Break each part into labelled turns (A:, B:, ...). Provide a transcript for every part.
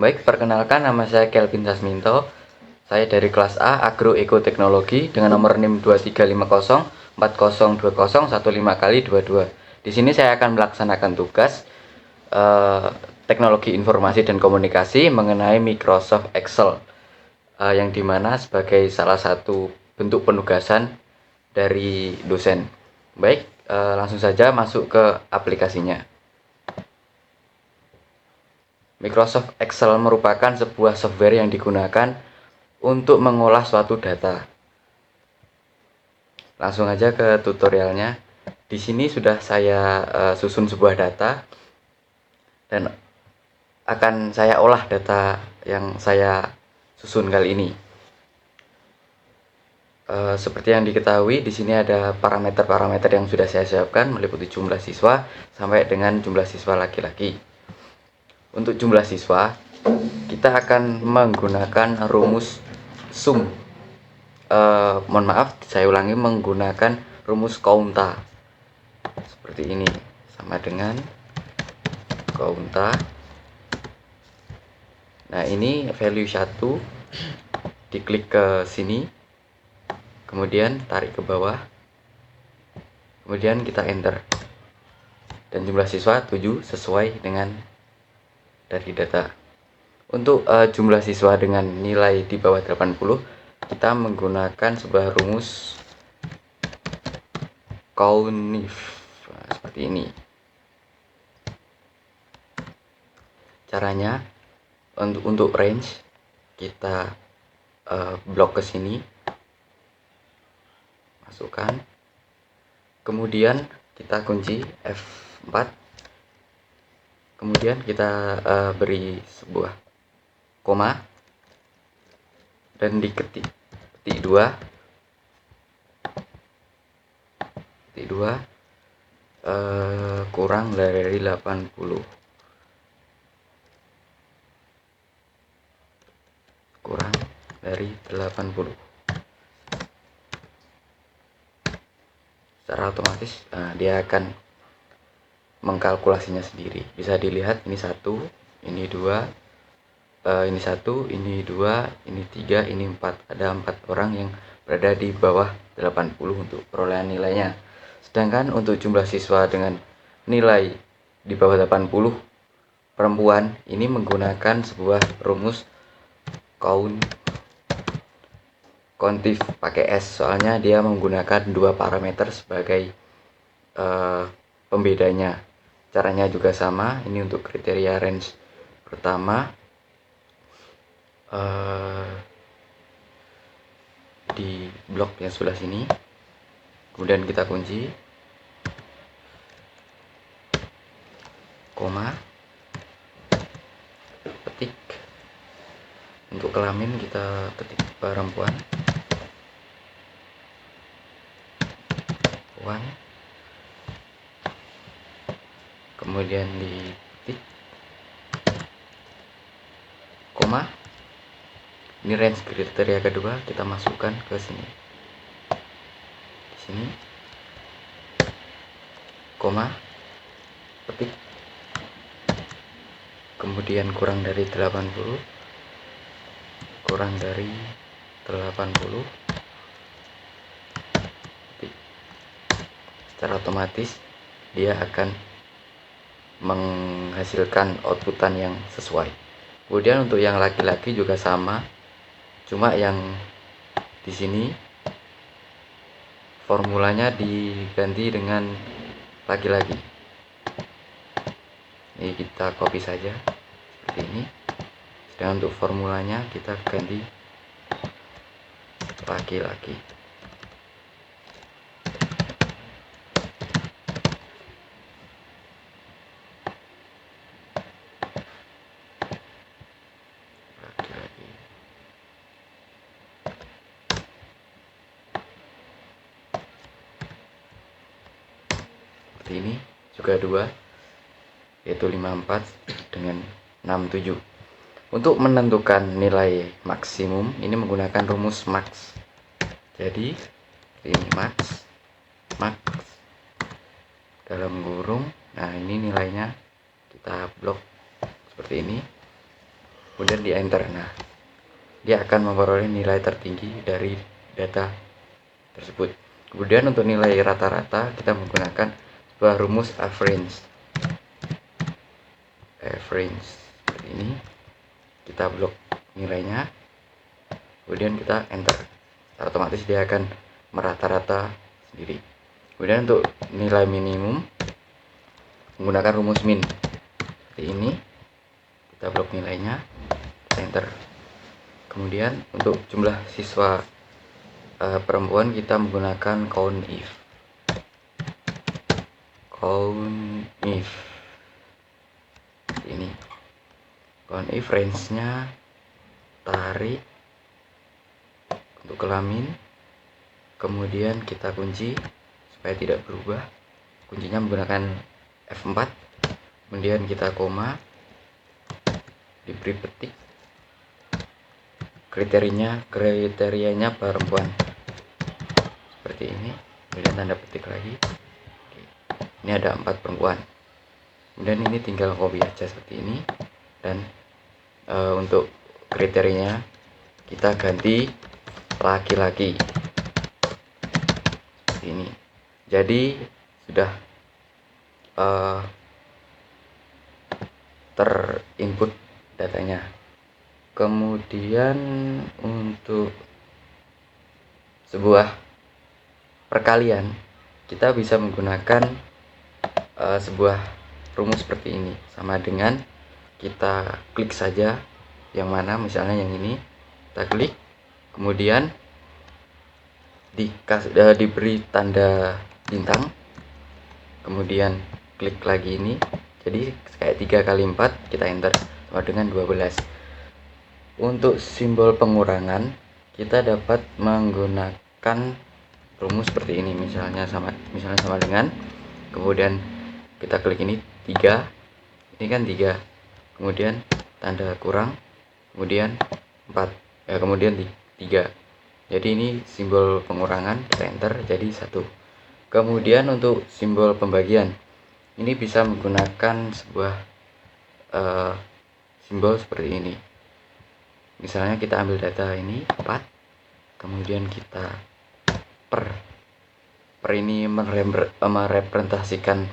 A: Baik, perkenalkan nama saya Kelvin Sasminto. Saya dari kelas A Agro Ekoteknologi dengan nomor NIM 2350402015 Di sini saya akan melaksanakan tugas teknologi informasi dan komunikasi mengenai Microsoft Excel, yang dimana sebagai salah satu bentuk penugasan dari dosen. Baik, langsung saja masuk ke aplikasinya. Microsoft Excel merupakan sebuah software yang digunakan untuk mengolah suatu data. Langsung aja ke tutorialnya. Di sini sudah saya susun sebuah data dan akan saya olah data yang saya susun kali ini. Seperti yang diketahui, di sini ada parameter-parameter yang sudah saya siapkan meliputi jumlah siswa sampai dengan jumlah siswa laki-laki. Untuk jumlah siswa, kita akan menggunakan rumus sum. Mohon maaf, saya ulangi, menggunakan rumus kaunta. Seperti ini, sama dengan kaunta. Nah, ini value 1, diklik ke sini, kemudian tarik ke bawah, kemudian kita enter. Dan jumlah siswa 7 sesuai dengan dari data. Untuk jumlah siswa dengan nilai di bawah 80, kita menggunakan sebuah rumus COUNIF. Nah, seperti ini. Caranya untuk range kita blok ke sini, masukkan, kemudian kita kunci F4, kemudian kita beri sebuah koma dan diketik ketik 2 kurang dari 80, kurang dari 80. Secara otomatis dia akan mengkalkulasinya sendiri. Bisa dilihat, ini 1, ini 2, ini 1, ini 2, ini 3, ini 4. Ada 4 orang yang berada di bawah 80 untuk perolehan nilainya. Sedangkan untuk jumlah siswa dengan nilai di bawah 80 perempuan, ini menggunakan sebuah rumus COUNTIF pakai S, soalnya dia menggunakan 2 parameter sebagai pembedanya. Caranya juga sama. Ini untuk kriteria range pertama, di blok yang sebelah sini, kemudian kita kunci koma, petik. Untuk kelamin kita ketik perempuan, kemudian di titik, koma. Ini range kriteria kedua, kita masukkan ke sini. Di sini, koma, petik, kemudian kurang dari 80, kurang dari 80, petik. Secara otomatis dia akan menghasilkan outputan yang sesuai. Kemudian untuk yang laki-laki juga sama, cuma yang di sini formulanya diganti dengan laki-laki. Ini kita copy saja seperti ini. Dan untuk formulanya kita ganti laki-laki. Ini juga 2, yaitu 54 dengan 67. Untuk menentukan nilai maksimum ini menggunakan rumus max. Jadi ini max dalam kurung. Nah, ini nilainya kita blok seperti ini. kemudian di enter. Nah, dia akan memperoleh nilai tertinggi dari data tersebut. Kemudian untuk nilai rata-rata kita menggunakan sebuah rumus average seperti ini. Kita blok nilainya, kemudian kita enter. Secara otomatis dia akan merata-rata sendiri. Kemudian untuk nilai minimum menggunakan rumus min seperti ini. Kita blok nilainya, kita enter. Kemudian untuk jumlah siswa perempuan kita menggunakan count if ini. Count if range-nya tarik untuk kelamin, kemudian kita kunci supaya tidak berubah. Kuncinya menggunakan F4, kemudian kita koma, diberi petik kriterianya perempuan seperti ini, kemudian tanda petik lagi. Oke. Ini ada 4 perempuan, kemudian ini tinggal copy aja seperti ini. Dan untuk kriterianya kita ganti laki-laki seperti ini. Jadi sudah terinput datanya. Kemudian untuk sebuah perkalian kita bisa menggunakan sebuah rumus seperti ini, sama dengan kita klik saja yang mana, misalnya yang ini kita klik, kemudian diberi tanda bintang, kemudian klik lagi ini, jadi kayak 3 kali 4, kita enter, sama dengan 12. Untuk simbol pengurangan kita dapat menggunakan rumus seperti ini, misalnya sama dengan, kemudian kita klik ini 3, ini kan 3, kemudian tanda kurang, kemudian 4, kemudian 3. Jadi ini simbol pengurangan, kita enter, jadi 1. Kemudian untuk simbol pembagian ini bisa menggunakan sebuah simbol seperti ini. Misalnya kita ambil data ini 4, kemudian kita per ini merepresentasikan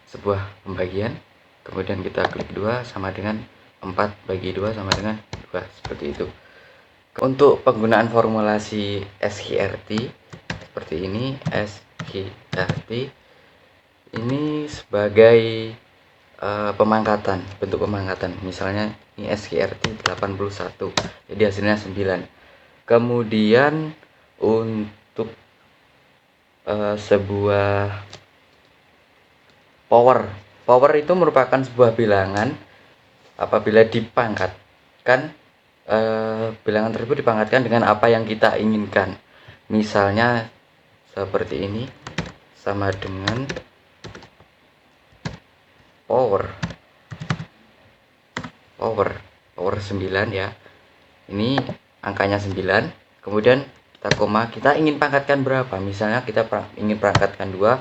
A: sebuah pembagian, kemudian kita klik 2 sama dengan 4 bagi 2 sama dengan 2, seperti itu. Untuk penggunaan formulasi SQRT seperti ini, SQRT ini sebagai pemangkatan, bentuk pemangkatan. Misalnya ini SQRT 81, jadi hasilnya 9. Kemudian untuk sebuah power itu merupakan sebuah bilangan. Apabila dipangkatkan, bilangan tersebut dipangkatkan dengan apa yang kita inginkan. Misalnya seperti ini, sama dengan power 9 ya. Ini angkanya 9, kemudian kita koma, kita ingin pangkatkan berapa, misalnya kita ingin pangkatkan 2,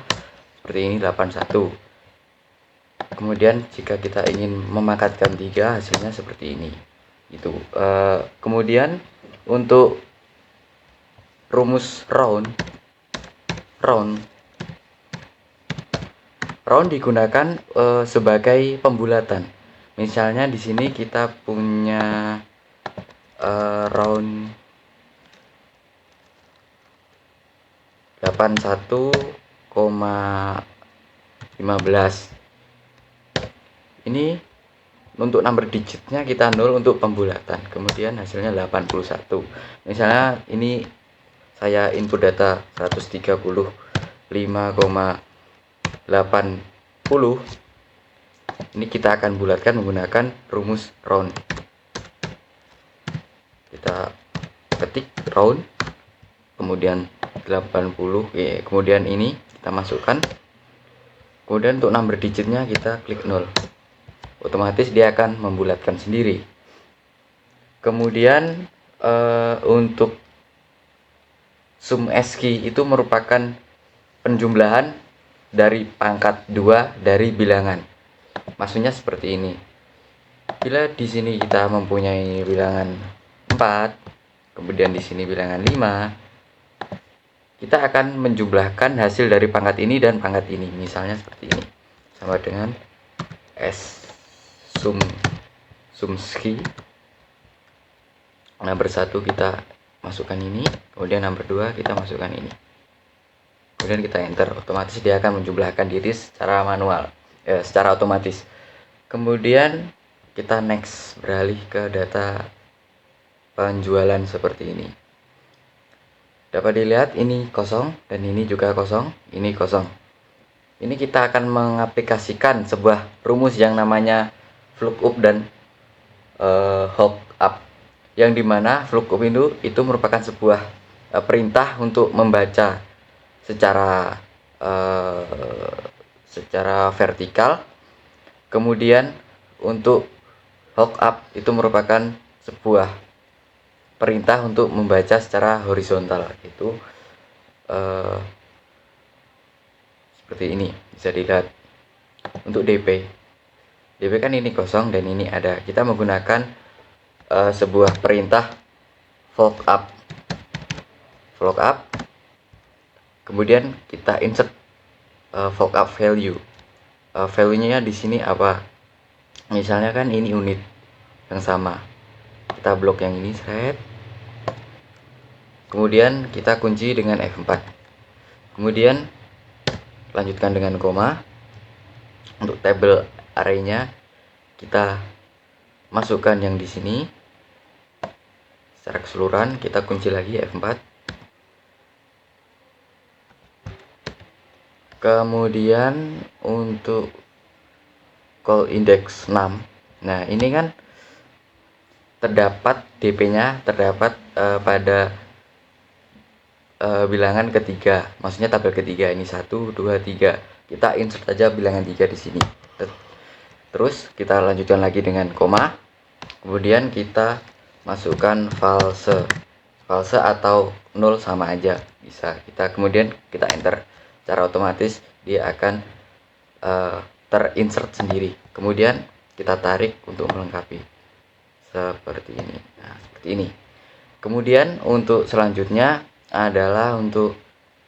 A: seperti ini 81. Kemudian jika kita ingin memangkatkan 3, hasilnya seperti ini. Itu kemudian untuk rumus round digunakan sebagai pembulatan. Misalnya di sini kita punya round 81,15. Ini untuk number digitnya kita 0 untuk pembulatan, kemudian hasilnya 81. Misalnya ini saya input data 135,80. Ini kita akan bulatkan menggunakan rumus round. Kita ketik round, kemudian 80, kemudian ini kita masukkan, kemudian untuk number digitnya kita klik 0, otomatis dia akan membulatkan sendiri. Kemudian untuk sum ASCII itu merupakan penjumlahan dari pangkat 2 dari bilangan. Maksudnya seperti ini. Bila di sini kita mempunyai bilangan 4, kemudian di sini bilangan 5, kita akan menjumlahkan hasil dari pangkat ini dan pangkat ini. Misalnya seperti ini. Sama dengan S sumski. Nomor 1 kita masukkan ini, kemudian nomor 2 kita masukkan ini. Kemudian kita enter, otomatis dia akan menjumlahkan diri secara manual, secara otomatis. Kemudian kita next, beralih ke data penjualan seperti ini. Dapat dilihat ini kosong dan ini juga kosong, ini kosong. Ini kita akan mengaplikasikan sebuah rumus yang namanya lookup dan hookup, yang dimana lookup itu merupakan sebuah perintah untuk membaca secara vertikal. Kemudian untuk hookup itu merupakan sebuah perintah untuk membaca secara horizontal. Itu seperti ini, bisa dilihat. Untuk DP kan ini kosong dan ini ada. Kita menggunakan sebuah perintah lookup. Kemudian kita insert lookup value. Value-nya di sini apa? Misalnya kan ini unit yang sama. Kita blok yang ini, set. Kemudian kita kunci dengan F4. Kemudian lanjutkan dengan koma. Untuk tabel array-nya kita masukkan yang di sini. Secara keseluruhan kita kunci lagi F4. Kemudian untuk call index 6. Nah, ini kan terdapat DP-nya terdapat pada bilangan ketiga, maksudnya tabel ketiga. Ini 1 2 3. Kita insert aja bilangan 3 di sini. Terus kita lanjutkan lagi dengan koma. Kemudian kita masukkan false atau 0 sama aja bisa. Kemudian kita enter. Secara otomatis dia akan terinsert sendiri. Kemudian kita tarik untuk melengkapi seperti ini. Nah, seperti ini. Kemudian untuk selanjutnya adalah untuk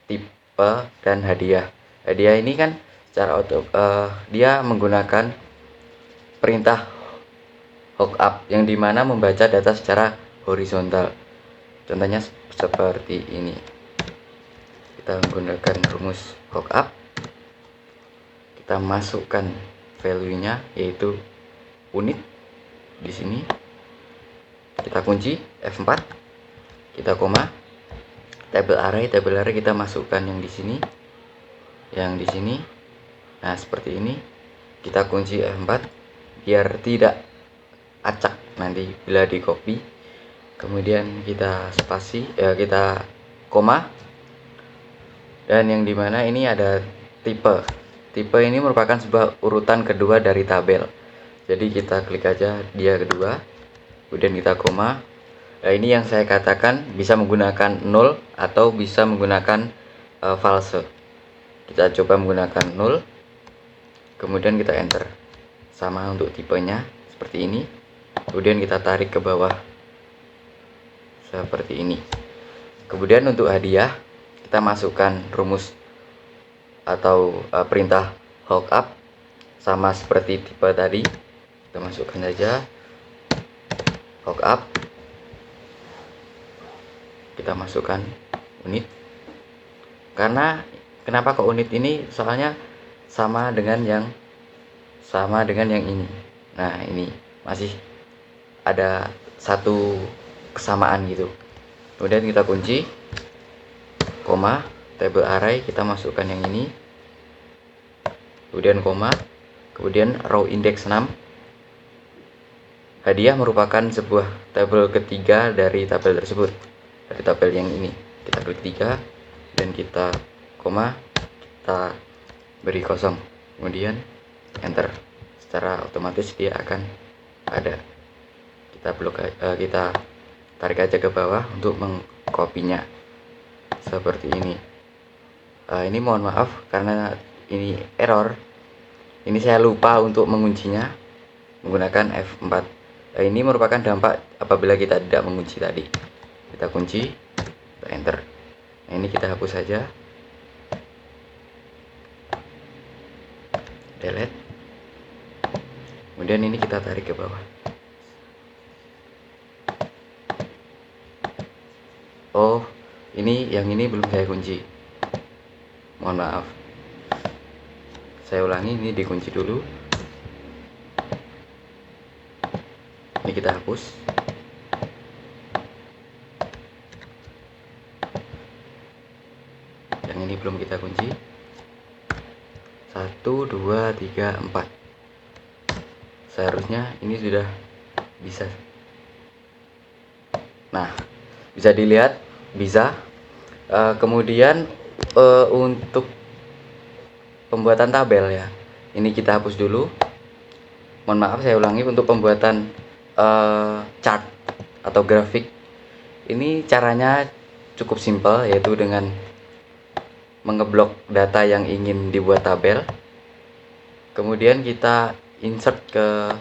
A: tipe dan hadiah. Hadiah ini kan secara dia menggunakan perintah hookup yang dimana membaca data secara horizontal. Contohnya seperti ini. Kita menggunakan rumus hookup. Kita masukkan value-nya yaitu unit di sini. Kita kunci F4. Kita koma. Tabel array kita masukkan yang di sini. Yang di sini. Nah, seperti ini. Kita kunci F4 biar tidak acak nanti bila di copy. Kemudian kita spasi, kita koma. Dan yang dimana ini ada tipe. Tipe ini merupakan sebuah urutan kedua dari tabel. Jadi kita klik aja dia kedua. Kemudian kita koma. Nah, ini yang saya katakan bisa menggunakan 0 atau bisa menggunakan false. Kita coba menggunakan 0. Kemudian kita enter. Sama untuk tipenya seperti ini. Kemudian kita tarik ke bawah seperti ini. Kemudian untuk hadiah kita masukkan rumus atau perintah hookup sama seperti tipe tadi. Kita masukkan saja hookup. Kita masukkan unit. Karena kenapa ke unit ini? Soalnya sama dengan yang ini. Nah, ini masih ada satu kesamaan gitu. Kemudian kita kunci koma, tabel array kita masukkan yang ini. Kemudian koma, kemudian row index 6. Hadiah merupakan sebuah tabel ketiga dari tabel tersebut. Dari tabel yang ini. Kita klik 3 dan kita koma, kita beri kosong. Kemudian enter. Secara otomatis dia akan ada. Kita tarik aja ke bawah untuk mengkopinya. Seperti ini. Ini mohon maaf karena ini error. Ini saya lupa untuk menguncinya. menggunakan F4. Ini merupakan dampak apabila kita tidak mengunci tadi. Kita kunci, kita enter. Nah, ini kita hapus saja. Delete. Kemudian ini kita tarik ke bawah. Oh, ini yang ini belum saya kunci. Mohon maaf. Saya ulangi, ini dikunci dulu. Ini kita hapus. Yang ini belum kita kunci. 1, 2, 3, 4. Seharusnya ini sudah bisa. Nah, bisa dilihat, bisa. Kemudian untuk pembuatan tabel ya, ini kita hapus dulu. Mohon maaf, saya ulangi. Untuk pembuatan chart atau grafik, ini caranya cukup simpel, yaitu dengan mengeblok data yang ingin dibuat tabel. Kemudian kita insert ke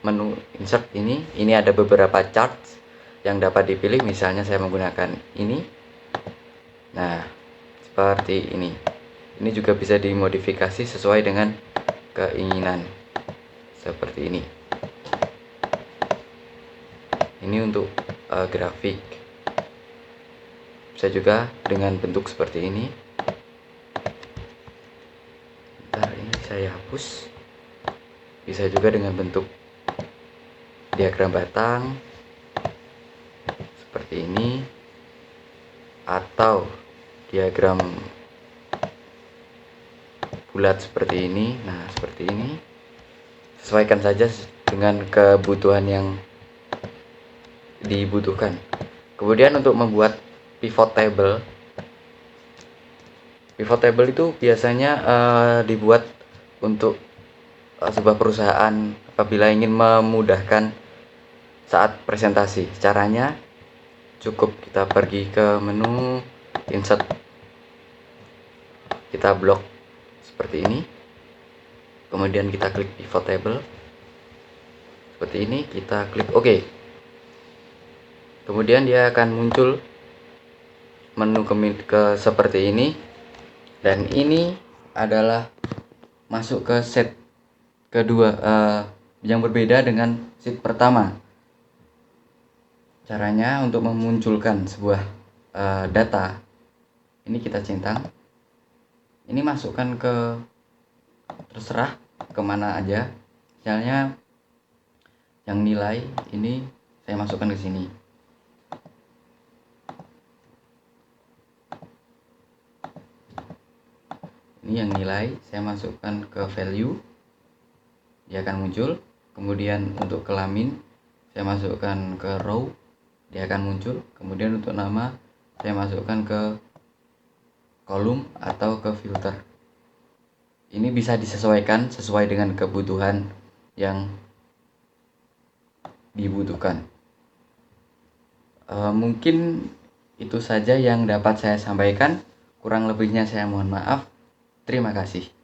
A: menu insert ini ada beberapa charts yang dapat dipilih. Misalnya saya menggunakan ini. Nah, seperti ini. Ini juga bisa dimodifikasi sesuai dengan keinginan. Seperti ini. Ini untuk grafik. Bisa juga dengan bentuk seperti ini. Ini saya hapus. Bisa juga dengan bentuk diagram batang seperti ini, atau diagram bulat seperti ini. Nah, seperti ini. Sesuaikan saja dengan kebutuhan yang dibutuhkan. Kemudian untuk membuat pivot table. Pivot table itu biasanya dibuat untuk sebuah perusahaan apabila ingin memudahkan saat presentasi. Caranya cukup kita pergi ke menu insert, kita blok seperti ini, kemudian kita klik pivot table seperti ini, kita klik OK. Kemudian dia akan muncul menu ke seperti ini, dan ini adalah masuk ke set kedua yang berbeda dengan sheet pertama. Caranya untuk memunculkan sebuah data, ini kita centang, ini masukkan ke, terserah kemana aja. Misalnya yang nilai ini saya masukkan ke sini. Ini yang nilai saya masukkan ke value, dia akan muncul. Kemudian untuk kelamin saya masukkan ke row, dia akan muncul. Kemudian untuk nama saya masukkan ke kolom atau ke filter. Ini bisa disesuaikan sesuai dengan kebutuhan yang dibutuhkan. Mungkin itu saja yang dapat saya sampaikan. Kurang lebihnya saya mohon maaf. Terima kasih.